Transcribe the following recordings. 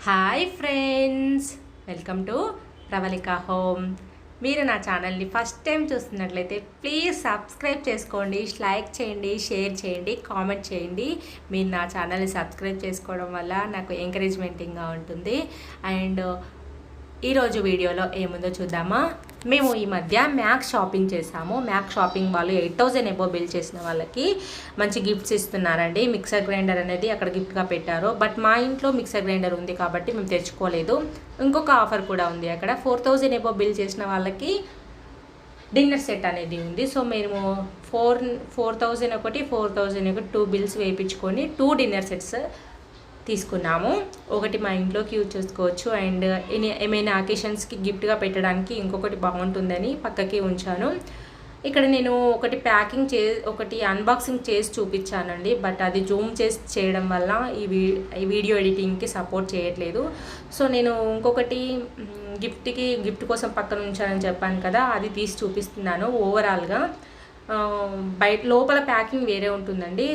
Hi friends, welcome to Pravalika home. మీరు నా ఛానల్ని ఫస్ట్ టైం చూస్తున్నట్లయితే ప్లీజ్ సబ్స్క్రైబ్ చేసుకోండి, లైక్ చేయండి, షేర్ చేయండి, కామెంట్ చేయండి. మీరు నా ఛానల్ని సబ్స్క్రైబ్ చేసుకోవడం వల్ల నాకు ఎంకరేజ్మెంటింగ్గా ఉంటుంది. అండ్ ఈరోజు వీడియోలో ఏముందో చూద్దామా. మేము ఈ మధ్య మ్యాక్స్ షాపింగ్ చేసాము. మ్యాక్స్ షాపింగ్ వాళ్ళు 8,000 ఎబో బిల్ చేసిన వాళ్ళకి మంచి గిఫ్ట్స్ ఇస్తున్నారండి. మిక్సర్ గ్రైండర్ అనేది అక్కడ గిఫ్ట్గా పెట్టారు. బట్ మా ఇంట్లో మిక్సర్ గ్రైండర్ ఉంది కాబట్టి మేము తెచ్చుకోలేదు. ఇంకొక ఆఫర్ కూడా ఉంది అక్కడ. 4,000 ఎబో బిల్ చేసిన వాళ్ళకి డిన్నర్ సెట్ అనేది ఉంది. సో మేము 4,000 ఒకటి 4,000 ఒకటి 2 బిల్స్ వేయించుకొని 2 డిన్నర్ సెట్స్ తీసుకున్నాము. ఒకటి మా ఇంట్లోకి యూజ్ చేసుకోవచ్చు అండ్ ఏమైనా అకేషన్స్కి గిఫ్ట్గా పెట్టడానికి ఇంకొకటి బాగుంటుందని పక్కకి ఉంచాను. ఇక్కడ నేను ఒకటి అన్బాక్సింగ్ చేసి చూపించానండి. బట్ అది జూమ్ చేసి చేయడం వల్ల ఈ వీడియో ఎడిటింగ్కి సపోర్ట్ చేయట్లేదు. సో నేను ఇంకొకటి గిఫ్ట్ కోసం పక్కన ఉంచానని చెప్పాను కదా, అది తీసి చూపిస్తున్నాను. ఓవరాల్గా లోపల ప్యాకింగ్ వేరే ఉంటుందండి.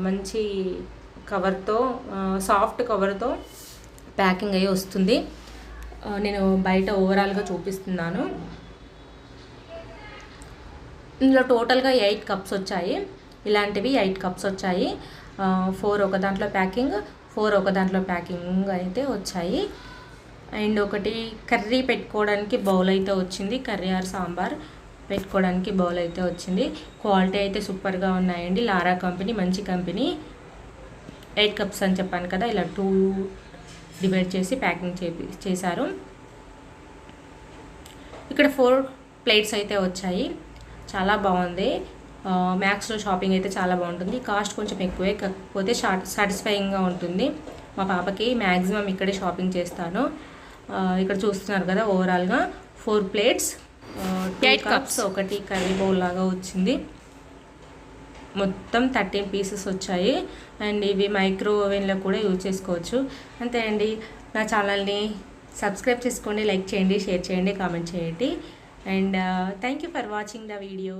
మంచి కవర్తో, సాఫ్ట్ కవర్తో ప్యాకింగ్ అయ్యి వస్తుంది. నేను బయట ఓవరాల్గా చూపిస్తున్నాను. ఇందులో టోటల్గా 8 కప్స్ వచ్చాయి. ఇలాంటివి 8 కప్స్ వచ్చాయి. 4 ఒక దాంట్లో ప్యాకింగ్, 4 ఒక దాంట్లో ప్యాకింగ్ అయితే వచ్చాయి. అండ్ ఒకటి కర్రీ పెట్టుకోవడానికి బౌల్ అయితే వచ్చింది. కర్రీ ఆర్ సాంబార్ పెట్టుకోవడానికి బౌల్ అయితే వచ్చింది. క్వాలిటీ అయితే సూపర్గా ఉన్నాయండి. లారా కంపెనీ మంచి కంపెనీ. 8 కప్స్ అని చెప్పాను కదా, ఇలా 2 డివైడ్ చేసి ప్యాకింగ్ చేశారు. ఇక్కడ 4 ప్లేట్స్ అయితే వచ్చాయి. చాలా బాగుంది. మ్యాక్స్లో షాపింగ్ అయితే చాలా బాగుంటుంది. కాస్ట్ కొంచెం ఎక్కువే, కాకపోతే సాటిస్ఫైయింగ్గా ఉంటుంది. మా పాపకి మ్యాక్సిమం ఇక్కడే షాపింగ్ చేస్తాను. ఇక్కడ చూస్తున్నారు కదా, ఓవరాల్గా 4 ప్లేట్స్, 8 కప్స్, ఒకటి కర్రీ బౌల్ లాగా వచ్చింది. మొత్తం 13 పీసెస్ వచ్చాయి. అండ్ ఇవి మైక్రో ఓవెన్లో కూడా యూజ్ చేసుకోవచ్చు. అంతే అండి. నా ఛానల్ని సబ్స్క్రైబ్ చేసుకోండి, లైక్ చేయండి, షేర్ చేయండి, కామెంట్ చేయండి. And thank you for watching the video.